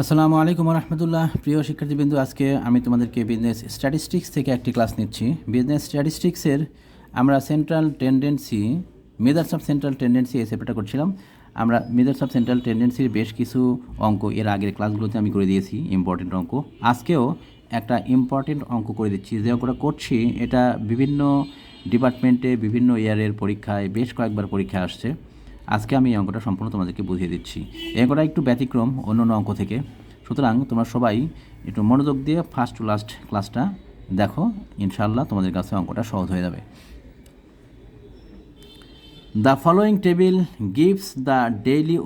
আসসালামু আলাইকুম রহমতুল্লাহ। প্রিয় শিক্ষার্থীবৃন্দ, আজকে আমি তোমাদেরকে বিজনেস স্ট্যাটিস্টিক্স থেকে একটি ক্লাস নিচ্ছি। বিজনেস স্ট্যাটিস্টিক্সের আমরা central tendency, measures of central tendency এই চ্যাপ্টারটা করছিলাম। আমরা মেজার্স অফ সেন্ট্রাল টেন্ডেন্সির বেশ কিছু অঙ্ক এর আগের ক্লাসগুলোতে আমি করে দিয়েছি, ইম্পর্টেন্ট অঙ্ক। আজকেও একটা ইম্পর্টেন্ট অঙ্ক করে দিচ্ছি। যে অঙ্কটা করছি এটা বিভিন্ন ডিপার্টমেন্টে বিভিন্ন ইয়ারের পরীক্ষায় বেশ কয়েকবার পরীক্ষা আসছে। আজকে আমি এই অঙ্কটা সম্পূর্ণ তোমাদেরকে বুঝিয়ে দিচ্ছি। এই অঙ্কটা একটু ব্যতিক্রম অন্য অঙ্ক থেকে, সুতরাং তোমরা সবাই একটু মনোযোগ দিয়ে ফার্স্ট টু লাস্ট ক্লাসটা দেখো, ইনশাআল্লাহ তোমাদের কাছে অঙ্কটা সহজ হয়ে যাবে। The following table gives the daily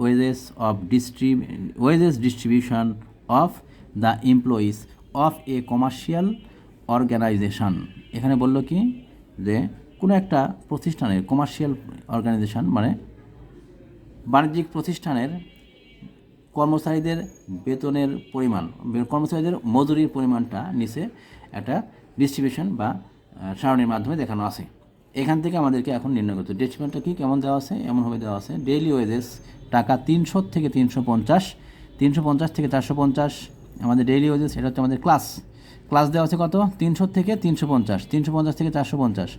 wages distribution of the employees of a commercial organization. এখানে বললো কি যে কোনো একটা প্রতিষ্ঠানের, কমার্শিয়াল অর্গানাইজেশন মানে বাণিজ্যিক প্রতিষ্ঠানের কর্মচারীদের বেতনের পরিমাণ, কর্মচারীদের মজুরির পরিমাণটা নিচে একটা ডিস্ট্রিবিউশন বা সারণীর মাধ্যমে দেখানো আছে। এখান থেকে আমাদেরকে এখন নির্ণয় করতে, ডিস্ট্রিবিউশনটা কি কেমন দেওয়া আছে, এমনভাবে দেওয়া আছে ডেইলি ওয়েজেস টাকা 300 থেকে 350, 350 থেকে 450 আমাদের ডেইলি ওয়েজেস। এটা হচ্ছে আমাদের ক্লাস দেওয়া আছে কত, 300 থেকে 350, 350 থেকে 450,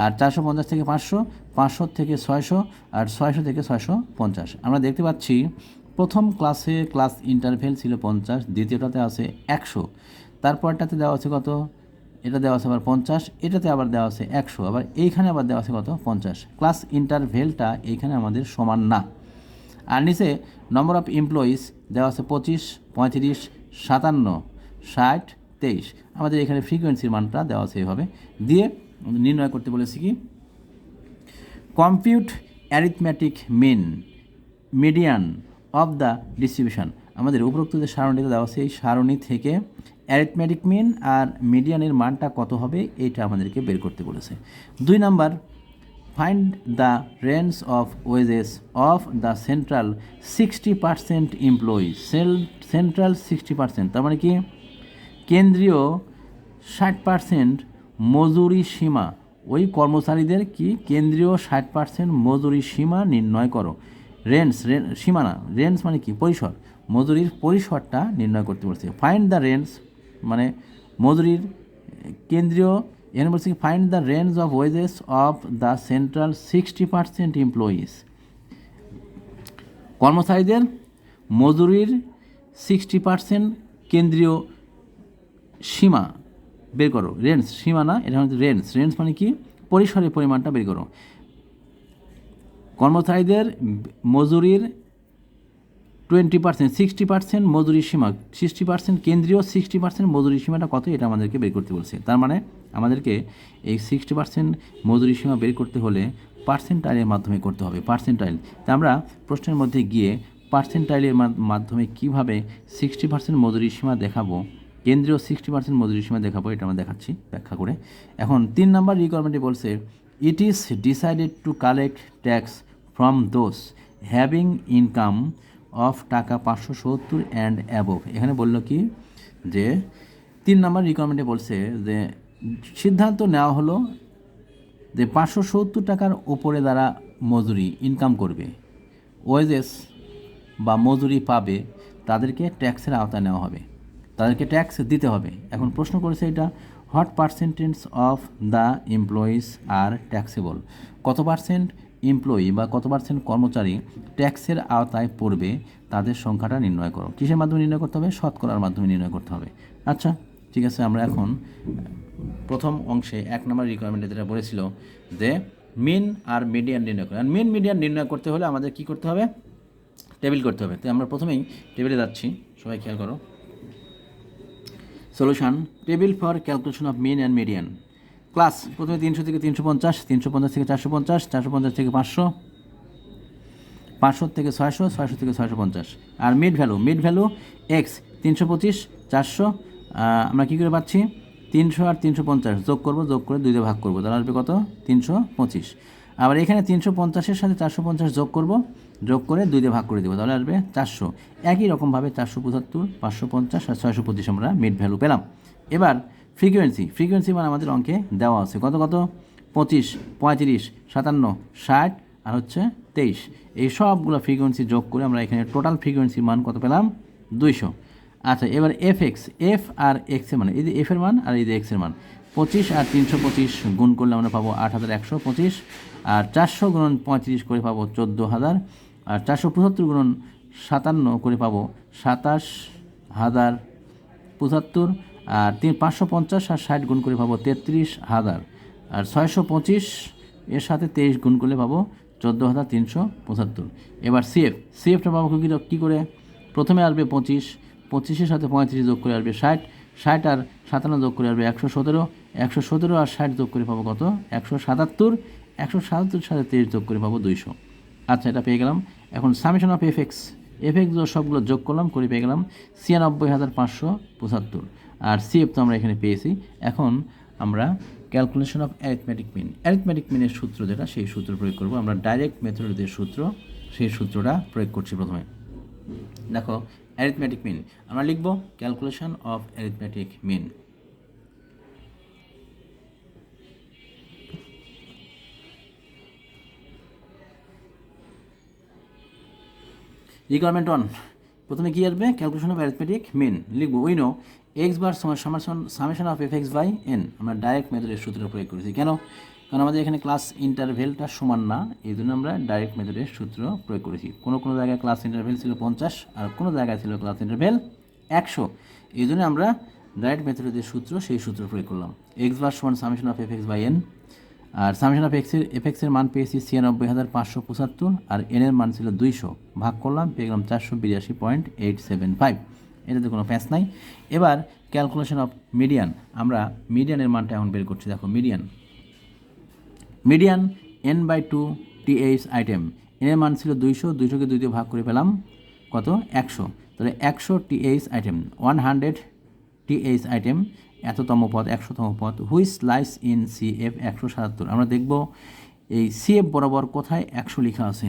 আর 450 থেকে 500, 500 থেকে 600, আর 600 থেকে 650। আমরা দেখতে পাচ্ছি প্রথম ক্লাসে ক্লাস ইন্টারভেল ছিল 50, দ্বিতীয়টাতে আছে 100, তারপরটাতে দেওয়া আছে কত, এটা দেওয়া আছে আবার 50, এটাতে আবার দেওয়া আছে 100, আবার এইখানে আবার দেওয়া আছে কত 50। ক্লাস ইন্টারভেলটা এইখানে আমাদের সমান না। আর নিচে নম্বর অফ এমপ্লয়িজ দেওয়া আছে 25, 35, 57, 60, 23। আমাদের এখানে ফ্রিকোয়েন্সির মানটা দেওয়া আছে এইভাবে দিয়ে নির্ণয় করতে বলেছি কি, compute arithmetic median of the distribution. আমাদের উপরোক্ত যে সারণীতে দেওয়া আছে এই সারণী থেকে অ্যারিথমেটিক মিন আর মিডিয়ানের মানটা কত হবে এইটা আমাদেরকে বের করতে বলেছে। 2 number, find the range of wages of the central 60% employees. Central 60%, তার মানে কি কেন্দ্রীয় 60% মজুরি সীমা, ওই কর্মচারীদের কি কেন্দ্রীয় 60% মজুরি সীমা নির্ণয় করো। সীমা না, রেঞ্জ মানে কি পরিসর, মজুরির পরিসরটা নির্ণয় করতে বলছে। ফাইন্ড দ্য রেঞ্জ মানে মজুরির কেন্দ্রীয়, এখানে বলছে find the range of wages of the central 60% employees. কর্মচারীদের মজুরির 60% কেন্দ্রীয় সীমা বের করো। রেঞ্জ, সীমা না, এটা হচ্ছে রেঞ্জ মানে কি পরিসরের পরিমাণটা বের করো। কর্মচারীদের মজুরির 20%, 60% মজুরি সীমা, 60% কেন্দ্রীয় 60% মজুরি সীমাটা কত এটা আমাদেরকে বের করতে বলছে। তার মানে আমাদেরকে এই 60% মজুরি সীমা বের করতে হলে পার্সেন্টাইলের মাধ্যমে করতে হবে। পার্সেন্টাইল, তা আমরা প্রশ্নের মধ্যে গিয়ে পার্সেন্টাইলের মাধ্যমে কীভাবে 60% মজুরি সীমা দেখাবো, কেন্দ্রীয় 60% মজুরি সীমা দেখাবো, এটা আমরা দেখাচ্ছি ব্যাখ্যা করে। এখন 3 নাম্বার রিকোয়ারমেন্টে বলছে it is decided to collect tax from those having income of টাকা 570 অ্যান্ড অ্যাবোভ। এখানে বললো কি যে 3 নাম্বার রিকোয়ারমেন্টে বলছে যে সিদ্ধান্ত নেওয়া হলো যে 570 টাকার উপরে যারা মজুরি ইনকাম করবে, ওয়েজেস বা মজুরি পাবে, তাদেরকে ট্যাক্সের আওতায় নেওয়া হবে, তাদেরকে ট্যাক্স দিতে হবে। এখন প্রশ্ন করেছে এটা, what percentage of the employees are taxable, কত পার্সেন্ট এমপ্লয়ি বা কত পার্সেন্ট কর্মচারী ট্যাক্সের আওতায় পড়বে, তাদের সংখ্যাটা নির্ণয় করো। কিসের মাধ্যমে নির্ণয় করতে হবে, শতকরার মাধ্যমে নির্ণয় করতে হবে। আচ্ছা ঠিক আছে, আমরা এখন প্রথম অংশে 1 নম্বর রিকোয়ারমেন্টে যেটা বলেছিল যে মিন আর মিডিয়ান নির্ণয় করে, আর মিন মিডিয়ান নির্ণয় করতে হলে আমাদের কি করতে হবে, টেবিল করতে হবে। তো আমরা প্রথমেই টেবিলে যাচ্ছি, সবাই খেয়াল করো। Solution, table for calculation of mean and median. Class প্রথমে 300 থেকে 350, 350 থেকে 450, 450 থেকে 500, 500 থেকে 600, 600 থেকে 650। আর মিড ভ্যালু এক্স 325, 400, আমরা কী করে পাচ্ছি 300 আর 350 যোগ করে 2 দিয়ে ভাগ করবো, তাহলে আসবে কত 325। আবার এখানে 350-এর সাথে 450 যোগ করে 2 দিয়ে ভাগ করে দেবো, তাহলে আসবে 400। একই রকমভাবে 475, 550 আর 625 আমরা মিড ভ্যালু পেলাম। এবার ফ্রিকোয়েন্সি মানে আমাদের অঙ্কে দেওয়া আছে কত 25, 35, 57, 60 আর হচ্ছে 23। এই সবগুলো ফ্রিকোয়েন্সি যোগ করে আমরা এখানে টোটাল ফ্রিকোয়েন্সির মান কত পেলাম 200। আচ্ছা, এবার এফ আর এক্সের মান, এই যে এফের মান আর এই যে এক্সের মান 25 আর 325 গুণ করলে আমরা পাবো 8125, আর 400 গুণন 35 করে পাবো 14000, আর 475 গুণন 57 করে পাবো 27075, আর 550 আর 60 গুণ করে পাবো 33000, আর 625 এর সাথে 23 গুণ করলে পাবো 14375। এবার সিএফটা পাবো কী করে? প্রথমে আসবে 25, 25-এর সাথে 35 যোগ করে আসবে 60, 60 আর 57 যোগ করে আসবে 117, 117 আর 60 যোগ করে পাবো কত? 177, 177-এর সাথে 23 যোগ করে পাবো 200। আচ্ছা, এটা পেয়ে গেলাম। এখন সামেশন অফ এফএক্স সবগুলো যোগ করলাম, করে পেয়ে গেলাম 96575, আর সিএফ তো আমরা এখানে পেয়েছি। এখন আমরা ক্যালকুলেশন অফ অ্যারিথমেটিক মিনের সূত্র যেটা, সেই সূত্র প্রয়োগ করব। আমরা ডাইরেক্ট মেথডের যে সূত্র, সেই সূত্রটা প্রয়োগ করছি। প্রথমে দেখো অ্যারিথমেটিক মিন, আমরা লিখব calculation of arithmetic mean. Requirement 1, প্রথমে কী আসবে? ক্যালকুলেশন অফ অ্যারিথমেটিক মিন লিখব। We know X bar summation of F X by N. আমরা ডাইরেক্ট মেথডের সূত্র প্রয়োগ করেছি। কেন? কারণ আমাদের এখানে ক্লাস ইন্টারভেলটা সমান না, এই জন্য আমরা ডাইরেক্ট মেথডের সূত্র প্রয়োগ করেছি। কোনো জায়গায় ক্লাস ইন্টারভেল ছিল 50, আর কোনো জায়গায় ছিল ক্লাস ইন্টারভেল 100, এই জন্য আমরা ডাইরেক্ট মেথডের যে সূত্র, সেই সূত্র প্রয়োগ করলাম। এক্স বার সমান summation of F X by N, আর সামেশন অফ এফ এক্সের মান পেয়েছি 96575, আর এন এর মান ছিল 200, ভাগ করলাম, পেয়ে গেলাম 482.875। এটাতে কোনো প্যাঁচ নাই। এবার ক্যালকুলেশন অফ মিডিয়ান, আমরা মিডিয়ানের মানটা এখন বের করছি। দেখো মিডিয়ান n/2 th আইটেম, এনের মান ছিল 200, 200কে 2 দিয়ে ভাগ করে পেলাম কত? 100। তাহলে 100 th আইটেম, 100 th আইটেম, এততম পদ, 100তম পদ, হুইচ লাইস ইন সিএফ 177। আমরা দেখব এই সিএফ বরাবর কোথায় 100 লেখা আছে।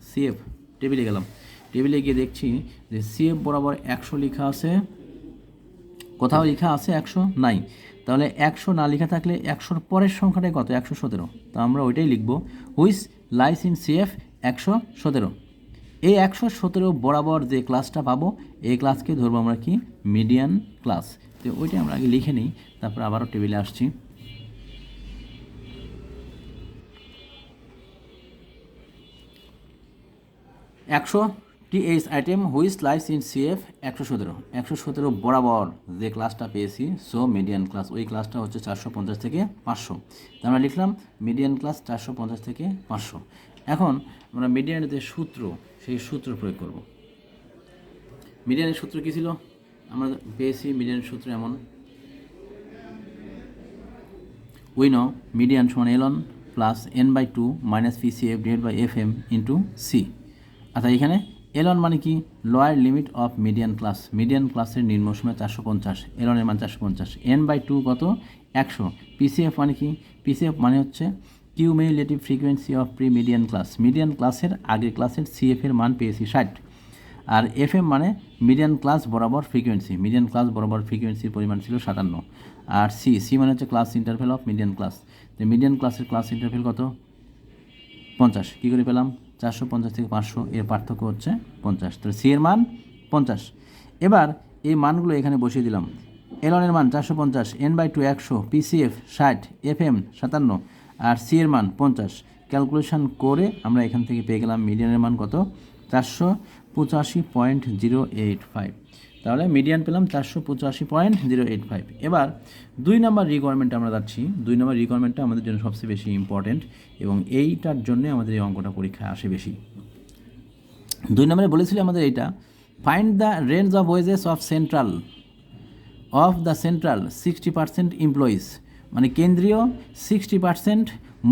সিএফ টেবিলে গেলাম, টেবিলে গিয়ে দেখছি যে সিএফ বরাবর 100 লেখা আছে। কোথাও লেখা আছে 100 নাই। তাহলে 100 না লেখা থাকলে 100-র পরের সংখ্যাটাই কত? 117। তো আমরা ওইটাই লিখব, হুইচ লাইস ইন সিএফ 117। এই 117 বরাবর যে ক্লাসটা পাবো, এই ক্লাসকে ধরবো আমরা কি? Median class. তো ওইটা আমরা আগে লিখে নিই, তারপর আবারও টেবিলে আসছি। 100 th item which lies in CF 117 বরাবর যে ক্লাসটা পেয়েছি, সো মিডিয়ান ক্লাস, ওই ক্লাসটা হচ্ছে 450 থেকে 500। তো আমরা লিখলাম মিডিয়ান ক্লাস 450 থেকে 500। এখন আমরা মিডিয়ানের যে সূত্র, সেই সূত্র প্রয়োগ করব। মিডিয়ানের সূত্র কী ছিল? আমরা পেয়েছি মিডিয়ানের সূত্র এমন, উই নো মিডিয়ান সমান L1 plus n/2 minus PCF divide by FM into C. আচ্ছা, এখানে L1 মানে কি? Lower limit of median class, median ক্লাসের নিম্ন সীমা 450, L1 এর মান 450, n/2 কত? 100। PCF মানে কি? PCF মানে হচ্ছে cumulative frequency of pre median class, median ক্লাসের আগের ক্লাসের CF এর মান পেয়েছি 60, আর FM মানে মিডিয়ান ক্লাস বরাবর ফ্রিকোয়েন্সি, মিডিয়ান ক্লাস বরাবর ফ্রিকোয়েন্সির পরিমাণ ছিল 57, আর সি মানে হচ্ছে class interval of median class. তো মিডিয়ান ক্লাসের ক্লাস ইন্টারভেল কত? 50। কী করে পেলাম? 450 থেকে 500, এর পার্থক্য হচ্ছে 50। তো সি এর মান 50। এবার এই মানগুলো এখানে বসিয়ে দিলাম। L1 এর মান 450, n/2 100, PCF 60, FM 57, আর সি এর মান 50। ক্যালকুলেশন করে আমরা এখান থেকে পেয়ে গেলাম মিডিয়ানের মান কত? 485.085। তাহলে মিডিয়ান পেলাম 485.085। এবার 2 নম্বর রিকোয়ারমেন্টে আমরা যাচ্ছি। 2 নম্বর রিকোয়ারমেন্টটা আমাদের জন্য সবচেয়ে বেশি ইম্পর্টেন্ট, এবং এইটার জন্য আমাদের এই অঙ্কটা পরীক্ষায় আসে বেশি। 2 নম্বরে বলেছিল আমাদের এইটা, find the range of wages of the central 60% employees, মানে কেন্দ্রীয় 60%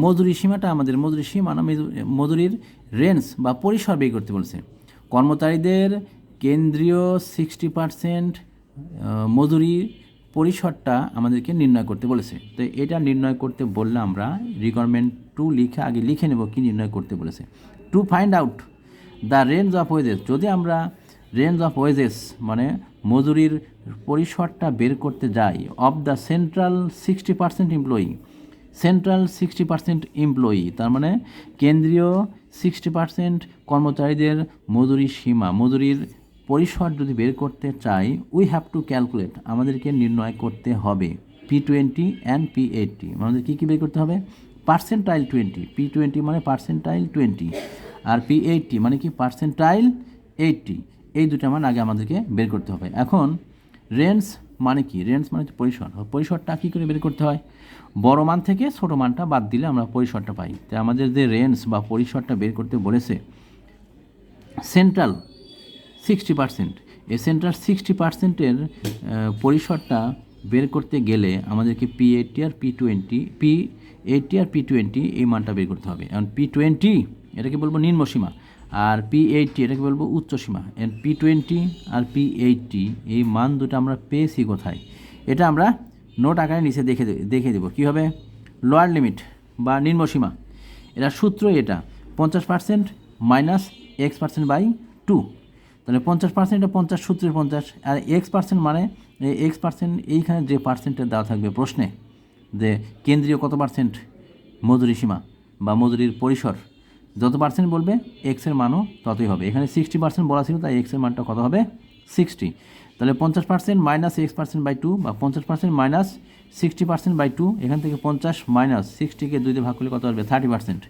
মজুরি সীমাটা, আমাদের মজুরি সীমা না, মজুরির রেঞ্জ বা পরিসর বের করতে বলছে। কর্মচারীদের কেন্দ্রীয় 60% মজুরি পরিসরটা আমাদেরকে নির্ণয় করতে বলেছে। তো এটা নির্ণয় করতে বললে আমরা রিকোয়ারমেন্ট 2 আগে লিখে নেব কি নির্ণয় করতে বলেছে। To find out the range of wages, যদি আমরা রেঞ্জ অফ ওয়েজেস মানে মজুরির পরিসরটা বের করতে যাই, of the central 60% employee, central 60% employee, তার মানে কেন্দ্রীয় 60% কর্মচারীদের মজুরি সীমা, মজুরির পরিসর যদি বের করতে চাই, উই হ্যাভ টু ক্যালকুলেট, আমাদেরকে নির্ণয় করতে হবে P20 অ্যান্ড P80। আমাদের কী কী বের করতে হবে? পার্সেন্টাইল 20, P20 মানে পার্সেন্টাইল 20, আর P80 মানে কি পার্সেন্টাইল 80। এই দুটো মান আগে আমাদেরকে বের করতে হবে। এখন রেঞ্জ মানে কি? রেঞ্জ মানে হচ্ছে পরিসর। পরিসরটা কী করে বের করতে হয়? বড় মান থেকে ছোটো মানটা বাদ দিলে আমরা পরিসরটা পাই। তাই আমাদের যে রেঞ্জ বা পরিসরটা বের করতে বলেছে, সেন্ট্রাল 60%, এই সেন্ট্রাল 60%-এর পরিসরটা বের করতে গেলে আমাদেরকে P80 আর P20 আর P20 এই মানটা বের করতে হবে। এখন P20 এটাকে বলবো নিম্নসীমা, আর P80 এটাকে বলবো উচ্চসীমা। এন্ড P20 আর P80 এই মান দুটো আমরা পেয়েছি কোথায়? এটা আমরা নোট আকারে নিচে দেখে দেবো। কী হবে? লোয়ার লিমিট বা নিম্নসীমা, এটা সূত্র এটা 50% মাইনাস X% বাই 2। তাহলে 50% এটা 50 সূত্রের 50, আর X% মানে এই X% এইখানে যে পার্সেন্টের দেওয়া থাকবে প্রশ্নে, যে কেন্দ্রীয় কত পার্সেন্ট মজুরি সীমা বা মজুরির পরিসর, যত পার্সেন্ট বলবে এক্সের মানও ততই হবে। এখানে 60% বলা ছিল, তাই এক্সের মানটা কত হবে? 60। তাহলে 50% মাইনাস X% বাই 2 বা 50% মাইনাস 60% বাই 2, এখান থেকে 50 মাইনাস 60কে 2 দিয়ে ভাগ করলে কত আসবে? 30%।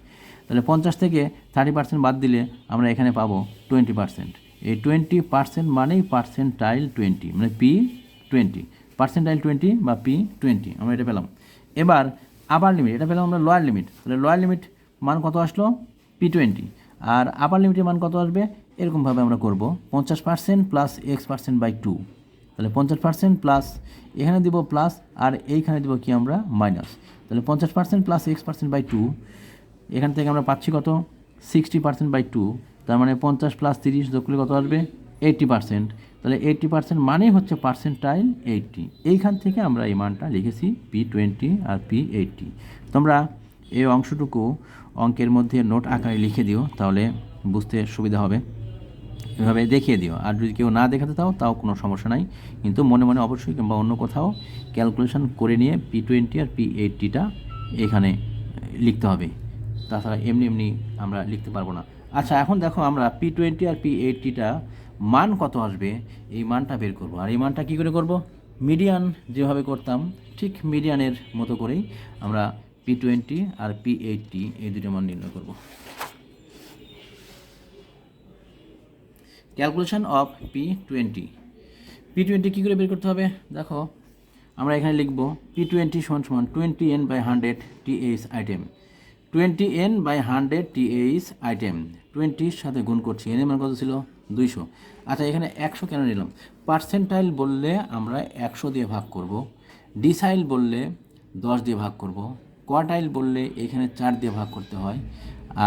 তাহলে 50 থেকে 30% বাদ দিলে আমরা এখানে পাবো 20%। এই 20% মানেই পার্সেন্টাইল 20, মানে P20, পার্সেন্টাইল 20 বা P20 আমরা এটা পেলাম। এবার আপার লিমিট, এটা পেলাম আমরা লোয়ার লিমিট। তাহলে লোয়ার লিমিট মান কত আসলো? P20। আর আপার লিমিটের মান কত আসবে? এরকমভাবে আমরা করব 50% প্লাস X% বাই 2। তাহলে 50% প্লাস, এখানে দিব প্লাস, আর এইখানে দিব কি আমরা? মাইনাস। তাহলে 50% প্লাস X% বাই 2, এখান থেকে আমরা পাচ্ছি কত? 60% বাই 2। তার মানে 50 প্লাস 30 যোগ করলে কত আসবে? 80%। তাহলে 80% মানেই হচ্ছে পার্সেন্টাইল 80। এইখান থেকে আমরা এই মানটা লিখেছি P20 আর P80। তোমরা এই অংশটুকু অঙ্কের মধ্যে নোট আকারে লিখে দিও, তাহলে বুঝতে সুবিধা হবে। এভাবে দেখিয়ে দিও। আর যদি কেউ না দেখাতে তাও কোনো সমস্যা নাই, কিন্তু মনে মনে অবশ্যই কিংবা অন্য কোথাও ক্যালকুলেশন করে নিয়ে P20 আর P80টা এখানে লিখতে হবে। তাছাড়া এমনি আমরা লিখতে পারবো না। আচ্ছা, এখন দেখো আমরা P20 আর P80টা মান কত আসবে এই মানটা বের করব। আর এই মানটা কী করে করব? মিডিয়ান যেভাবে করতাম ঠিক মিডিয়ানের মতো করেই আমরা P20 আর P80 এই দুটো মান নির্ণয় করব। ক্যালকুলেশন অফ P20 কী করে বের করতে হবে? দেখো আমরা এখানে লিখব P20 সমান 20N by 100 TH item. 20N by 100 TH item 20-র সাথে গুণ করছি। এর মান কত ছিল? 200। আচ্ছা, এখানে 100 কেন নিলাম? পার্সেন্টাইল বললে আমরা 100 দিয়ে ভাগ করব, ডিসাইল বললে 10 দিয়ে ভাগ করব, কোয়ার্টাইল বললে এখানে 4 দিয়ে ভাগ করতে হয়,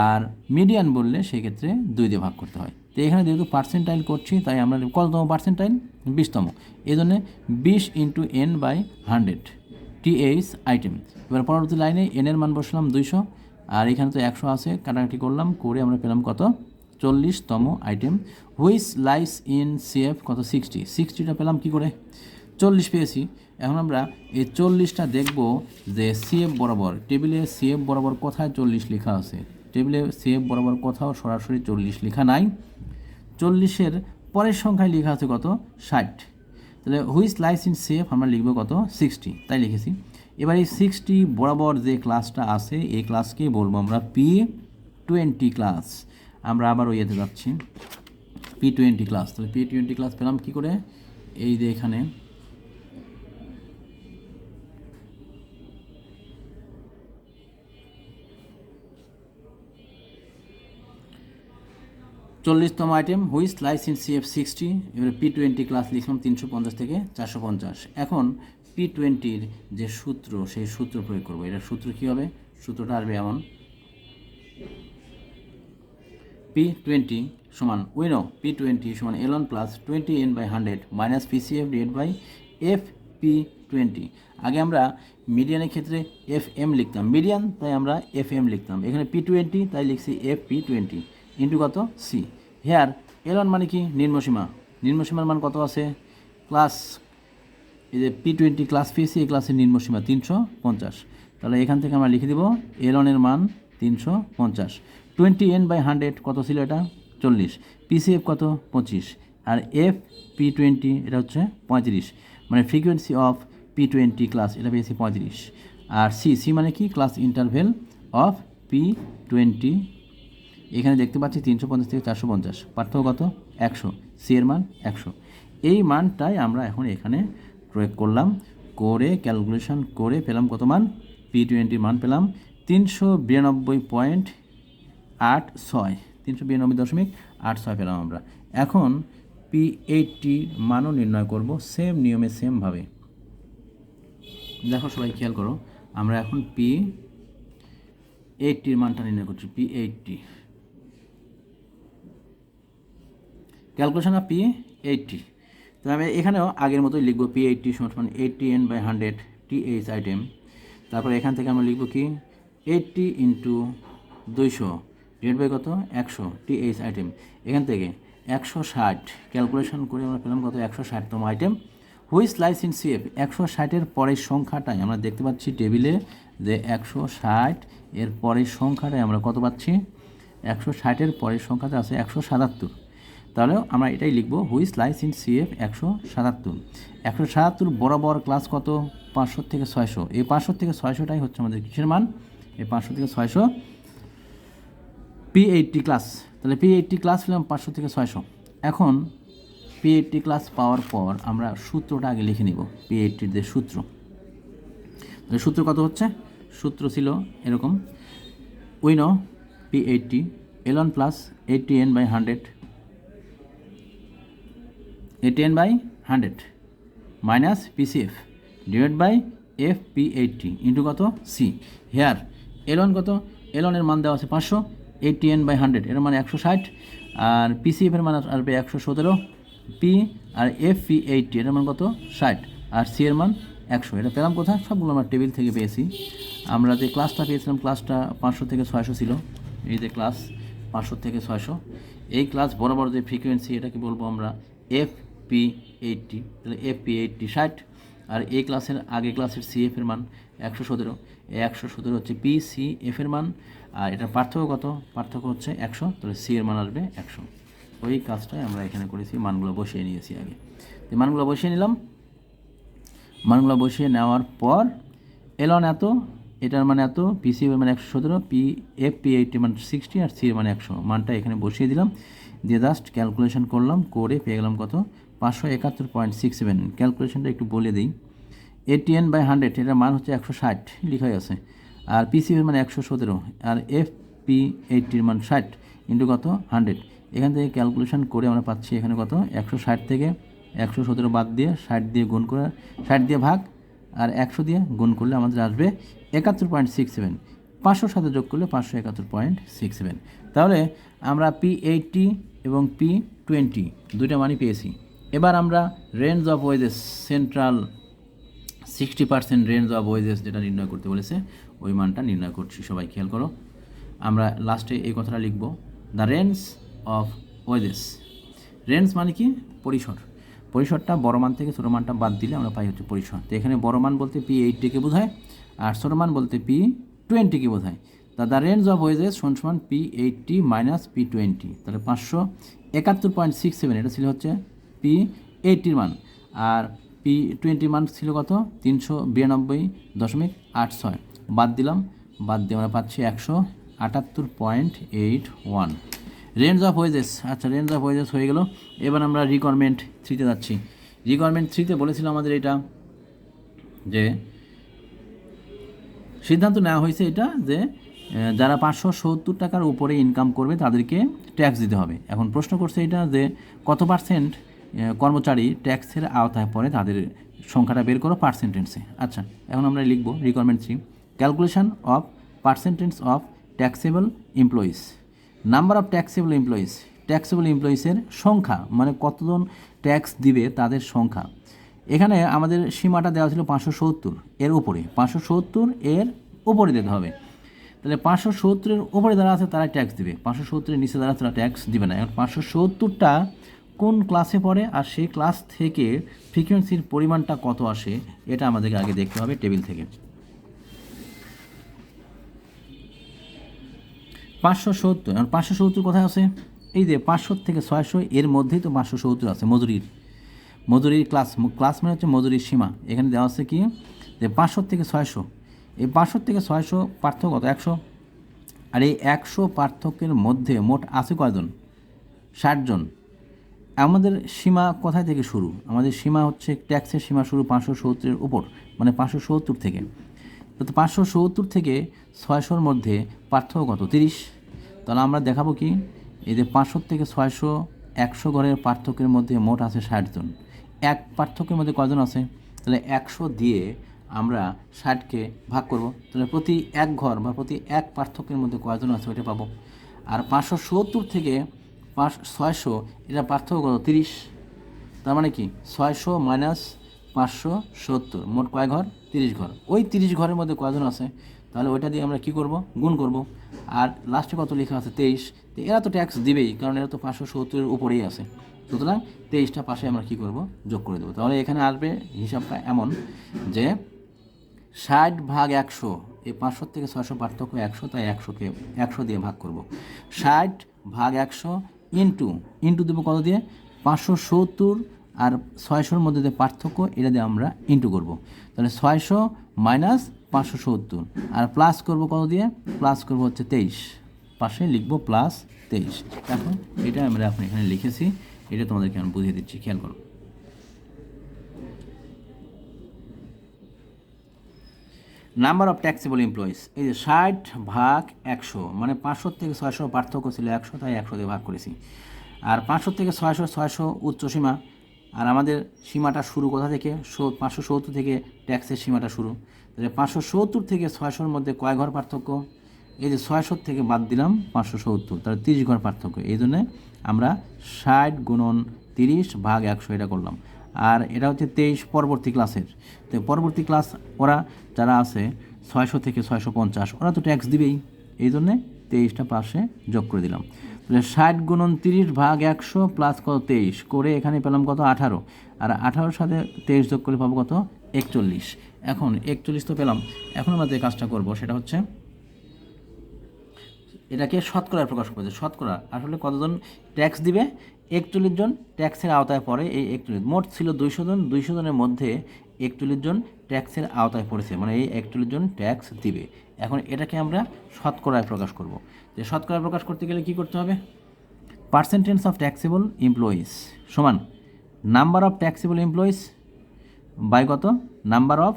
আর মিডিয়ান বললে সেক্ষেত্রে 2 দিয়ে ভাগ করতে হয়। তো এখানে যেহেতু পার্সেন্টাইল করছি, তাই আমরা কততম পার্সেন্টাইল? 20তম। এই জন্যে 20 × N বাই 100 TH আইটেম। এবার পরবর্তী লাইনে এনের মান বসলাম 200, আর এখানে তো 100 আছে, কাটাকাটি করলাম, করে আমরা পেলাম কত? 40তম item. Which lies in CF কত? 60টা পেলাম কি করে? 40 পেয়েছি। এখন আমরা এই 40টা দেখব যে CF বরাবর, টেবিলে CF বরাবর কোথায় 40 লেখা আছে? টেবিলে CF বরাবর কোথাও সরাসরি 40 লেখা নাই। 40-এর পরের সংখ্যায় লেখা আছে কত? 60। তাহলে হুইচ লাইস ইন CF আমরা লিখব কত? 60, তাই লিখেছি। এবার এই 60 বরাবর যে ক্লাসটা আছে এই ক্লাসকেই বলবো আমরা P20 ক্লাস। আমরা আবার ওইতে যাচ্ছি, P20 ক্লাস। তাহলে P20 ক্লাস পেলাম কি করে? এই যে এখানে 40তম item which lies in CF 60। এবারে P20 ক্লাস লিখলাম 350 থেকে 450। এখন P20-র যে সূত্র, সেই সূত্র প্রয়োগ করবো। এটার সূত্র কী হবে? সূত্রটা আসবে এমন, P20 সমান উইনো P20 সমান L1 plus 20N by 100 minus PCF divide by FP20। আগে আমরা মিডিয়ানের ক্ষেত্রে FM লিখতাম, মিডিয়ান তাই আমরা FM লিখতাম। এখানে P20 তাই লিখছি FP20 ইন্টু কত? C। হেয়ার L1 মানে কি? নিম্নসীমা। নিম্নসীমার মান কত আছে? ক্লাস, এই যে P20 ক্লাস পেয়েছি, এই ক্লাসের নিম্নসীমা 350। তাহলে এখান থেকে আমরা লিখে দেব L1 এর মান 350। 20N বাই 100 কত ছিল? এটা 40। PCF কত? 25। আর FP20 এটা হচ্ছে 35, মানে ফ্রিকোয়েন্সি অফ P20 ক্লাস এটা পেয়েছি 35। আর সি মানে কি, ক্লাস ইন্টারভেল অফ P20, এখানে দেখতে পাচ্ছি 350 থেকে 450, পার্থক্য কত 100, সি এর মান 100। এই মানটাই আমরা এখন এখানে প্রয়োগ করলাম, করে ক্যালকুলেশন করে পেলাম কত মান, P20 মান পেলাম 392.86, 392.86 পেলাম আমরা। এখন P80 মানও নির্ণয় করব সেম নিয়মে সেমভাবে। দেখো সবাই খেয়াল করো, আমরা এখন P80 মানটা নির্ণয় করছি। P80 ক্যালকুলেশন অফ P80, তো আমি এখানেও আগের মতোই লিখবো P80 সমান 80n/100 TH আইটেম। তারপর এখান থেকে আমরা লিখবো কি 80 × 200 ডিভাইড বাই কত 100 TH আইটেম। এখান থেকে 160 ক্যালকুলেশন করে আমরা পেলাম কত 160তম item. Which lies in CF, 160-এর পরের সংখ্যাটাই আমরা দেখতে পাচ্ছি টেবিলে যে 160 এর পরের সংখ্যাটাই আমরা কত পাচ্ছি, 160-এর পরের সংখ্যাটা আছে 177। তাহলে আমরা এটাই লিখবো হুইচ লাইস ইন CF 177। 177 বরাবর ক্লাস কত 500 থেকে 600, এই 500 থেকে 600টাই হচ্ছে আমাদের কিসের মান, এই 500 থেকে 600 P80 ক্লাস। তাহলে P80 ক্লাস পেলাম 500 থেকে 600। এখন P80 ক্লাস পাওয়ার পর আমরা সূত্রটা আগে লিখে নিব, P80-র যে সূত্র। তাহলে সূত্র কত হচ্ছে, সূত্র ছিল এরকম, we know P80 L1 plus 80n/100 80n/100 minus PCF divide by FP80 into কত সি। হেয়ার L1 কত, L1 এর মান দেওয়া আছে 500, 80n/100 এর মানে 160, আর PCF এর মান আসবে 117, P আর FP80 এর মান কত 60, আর সি এর মান 100। এটা পেলাম কোথায়, সবগুলো আমরা টেবিল থেকে পেয়েছি। আমরা যে ক্লাসটা পেয়েছিলাম ক্লাসটা 500 থেকে 600 ছিল, এই যে ক্লাস 500 থেকে 600, এই ক্লাস বরাবর যে ফ্রিকোয়েন্সি এটাকে বলবো আমরা FP80। তাহলে FP80 60, আর এই ক্লাসের আগে ক্লাসের CF এর মান 117, এই 117 হচ্ছে PCF এর মান, আর এটার পার্থক্য কত, পার্থক্য হচ্ছে 100, তাহলে সি এর মান আসবে 100। ওই কাজটাই আমরা এখানে করেছি, মানগুলো বসিয়ে নিয়েছি আগে। তো মানগুলো বসিয়ে নিলাম, মানগুলো বসিয়ে নেওয়ার পর L1 এত, এটার মানে এত, PCF এর মানে 117, FP80 মান 60, আর সি এর মানে 100, মানটা এখানে বসিয়ে দিলাম, দিয়ে জাস্ট ক্যালকুলেশন করলাম, করে পেয়ে গেলাম কত 571.67। ক্যালকুলেশনটা একটু বলে দিই, 80n/100 এটার মান হচ্ছে 160 লেখাই আছে, আর PCF এর মানে 117, আর FP80-র মান 60 ইন্টু কত 100। এখান থেকে ক্যালকুলেশন করে আমরা পাচ্ছি এখানে কত 160 থেকে 117 বাদ দিয়ে 60 দিয়ে গুণ করে, 60 দিয়ে ভাগ আর 100 দিয়ে গুণ করলে আমাদের আসবে 71.67, 500 সাথে যোগ করলে 571.67। তাহলে আমরা P80 এবং P20 দুইটা মানই পেয়েছি। এবার আমরা range of wages, central 60% range of wages যেটা নির্ণয় করতে বলেছে ওই মানটা নির্ণয় করছি। সবাই খেয়াল করো, আমরা লাস্টে এই কথাটা লিখব, the range of wages. Range মানে কি, পরিসর। পরিসরটা বড় মান থেকে ছোটো মানটা বাদ দিলে আমরা পাই হচ্ছে পরিসর। তো এখানে বড় মান বলতে P80-কে বোঝায়, আর ছোটো মান বলতে P20-কে বোঝায়। তা দ্য রেঞ্জ অফ ওয়েজেস সমান P80 মাইনাস P20, তাহলে 571.67 এটা ছিল হচ্ছে P80-র মান, আর P20 মান ছিল কত 392.86, বাদ দিলাম, বাদ দিয়ে আমরা পাচ্ছি 178.81 রেঞ্জ অফ ওয়েজেস। আচ্ছা, রেঞ্জ অফ ওয়েজেস হয়ে গেল। এবার আমরা রিকোয়ারমেন্ট 3-তে যাচ্ছি। রিকোয়ারমেন্ট 3-তে বলেছিল আমাদের এটা যে সিদ্ধান্ত নেওয়া হয়েছে এটা যে যারা 570 টাকার উপরে ইনকাম করবে তাদেরকে ট্যাক্স দিতে হবে। এখন প্রশ্ন করছে এটা যে কত পার্সেন্ট কর্মচারী ট্যাক্সের আওতায় পড়ে, তাদের সংখ্যাটা বের করো পার্সেন্টেন্সে। আচ্ছা, এখন আমরা লিখব requirement 3, calculation of percentage of taxable employees. Number of taxable employees, taxable এমপ্লয়িজের সংখ্যা মানে কতজন ট্যাক্স দিবে তাদের সংখ্যা। এখানে আমাদের সীমাটা দেওয়া ছিল 570 এর উপরে, 570 এর উপরে দিতে হবে। তাহলে 570-এর উপরে যারা আছে তারা ট্যাক্স দিবে, 570-এর নিচে যারা তারা ট্যাক্স দিবে না। এখন 570টা কোন ক্লাসে পড়ে আর সেই ক্লাস থেকে ফ্রিকোয়েন্সির পরিমাণটা কত আসে এটা আমাদেরকে আগে দেখতে হবে টেবিল থেকে। 570, এখন 570 কোথায় আছে, এই যে 500 থেকে 600 এর মধ্যেই তো 570 আছে মজুরির ক্লাস মানে হচ্ছে মজুরির সীমা। এখানে দেওয়া আছে কি যে 500 থেকে 600, এই 500 থেকে 600 পার্থক্য কত 100, আর এই 100 পার্থক্যের মধ্যে মোট আছে কয়জন 60 জন। আমাদের সীমা কোথায় থেকে শুরু, আমাদের সীমা হচ্ছে ট্যাক্সের সীমা শুরু 570-এর উপর, মানে 570 থেকে। তো 570 থেকে 600-র মধ্যে পার্থক্য কত 30। তাহলে আমরা দেখাবো কি এই যে 500 থেকে 600 100 ঘরের পার্থক্যের মধ্যে মোট আছে 60 জন। এক পার্থক্যের মধ্যে কয়জন আছে, তাহলে 100 দিয়ে আমরা 60কে ভাগ করব, তাহলে প্রতি এক ঘর বা প্রতি এক পার্থক্যের মধ্যে কয়জন আছে ওইটা পাবো। আর 570 থেকে 600 এটা পার্থক্য কত 30। তার মানে কি 600 মাইনাস 570 মোট কয় ঘর 30 ঘর। ওই 30 ঘরের মধ্যে কয়জন আছে, তাহলে ওইটা দিয়ে আমরা কি করব গুণ করব। আর লাস্টে কত লেখা আছে 23, তো এরা তো ট্যাক্স দিবেই, কারণ এরা তো 570-এর উপরেই আছে। সুতরাং 23টা পাশে আমরা কি করব যোগ করে দেবো। তাহলে এখানে আসবে হিসাবটা এমন যে 60/100, এই 500 থেকে 600 পার্থক্য 100, তাই 100কে 100 দিয়ে ভাগ করব। 60/100 ইন্টু দেবো কত দিয়ে 570 আর 600-র মধ্যে যে পার্থক্য এটা দিয়ে আমরা ইন্টু করব। তাহলে 600 মাইনাস 570 আর প্লাস করব কত দিয়ে, প্লাস করব হচ্ছে 23, পাশে লিখব প্লাস 23। এখন এটা আমরা আপনি এখানে লিখেছি, এটা তোমাদেরকে আমি বুঝিয়ে দিচ্ছি, খেয়াল করো। নাম্বার অফ ট্যাক্সেবল এমপ্লয়িজ, এই যে 60/100, মানে 500 থেকে 600 পার্থক্য ছিল 100, তাই 100 দিয়ে ভাগ করেছি। আর 500 থেকে 600 উচ্চ সীমা, আর আমাদের সীমাটা শুরু কোথা থেকে 570 থেকে ট্যাক্সের সীমাটা শুরু। তাহলে 570 থেকে 600-র মধ্যে কয় ঘর পার্থক্য, এই যে 600 থেকে বাদ দিলাম 570, তাহলে 30 ঘর পার্থক্য। এই জন্যে আমরা 60 গুণন 30/100 এটা করলাম। আর এটা হচ্ছে 23 পরবর্তী ক্লাসের। তো পরবর্তী ক্লাস ওরা যারা আছে 600 থেকে 650, ওরা তো ট্যাক্স দিবেই, এই জন্যে 23টা পাশে যোগ করে দিলাম। তাহলে 60 গুণন 30/100 প্লাস কত 23 করে এখানে পেলাম কত 18, আর 18-র সাথে 23 যোগ করে পাবো কত 41। এখন 41 তো পেলাম, এখন আমরা যে কাজটা করব সেটা হচ্ছে এটাকে শতকরায় প্রকাশ করতে। শতকরা আসলে কতজন ট্যাক্স দিবে, 41 জন ট্যাক্সের আওতায় পড়ে। এই 41 মোট ছিল 200 জন, 200 জনের মধ্যে 41 জন ট্যাক্সের আওতায় পড়েছে, মানে এই 41 জন ট্যাক্স দিবে। এখন এটাকে আমরা শতকরায় প্রকাশ করব। যে শতকরায় প্রকাশ করতে গেলে কি করতে হবে, পার্সেন্টেজ অফ ট্যাক্সেবল এমপ্লয়িজ সমান number of taxable employees by কত number of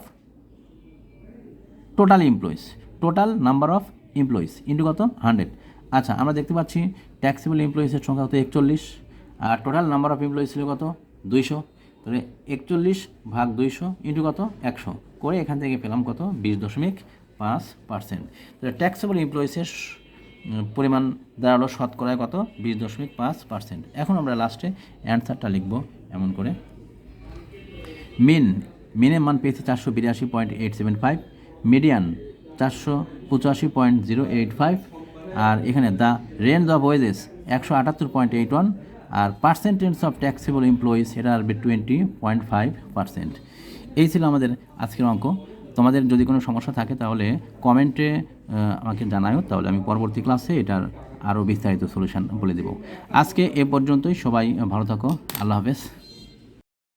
total employees, total number of employees into কত 100। আচ্ছা, আমরা দেখতে পাচ্ছি ট্যাক্সেবল এমপ্লয়িজের সংখ্যা কত 41, আর টোটাল নাম্বার অফ এমপ্লয়িজ ছিল কত 200। তাহলে 41/200 ইন্টু কত 100 করে এখান থেকে পেলাম কত 20.5%। তাহলে ট্যাক্সেবল এমপ্লয়িজের পরিমাণ দাঁড়ালো শতকরায় কত 20.5%। এখন আমরা লাস্টে অ্যান্সারটা লিখব এমন করে। মিনের মান পেয়েছে 482.875, মিডিয়ান 485.085, আর এখানে দ্য রেঞ্জ অফ ওয়েজেস 178.81, আর পার্সেন্টেজ অফ ট্যাক্সেবল এমপ্লয়িজ এটা আসবে 20.5%। এই ছিল আমাদের আজকের অঙ্ক। তোমাদের যদি কোনো সমস্যা থাকে তাহলে কমেন্টে আমাকে জানাও, তাহলে আমি পরবর্তী ক্লাসে এটার আরও বিস্তারিত সলিউশন বলে দেব। আজকে এ পর্যন্তই, সবাই ভালো থাকো, আল্লাহ হাফেজ।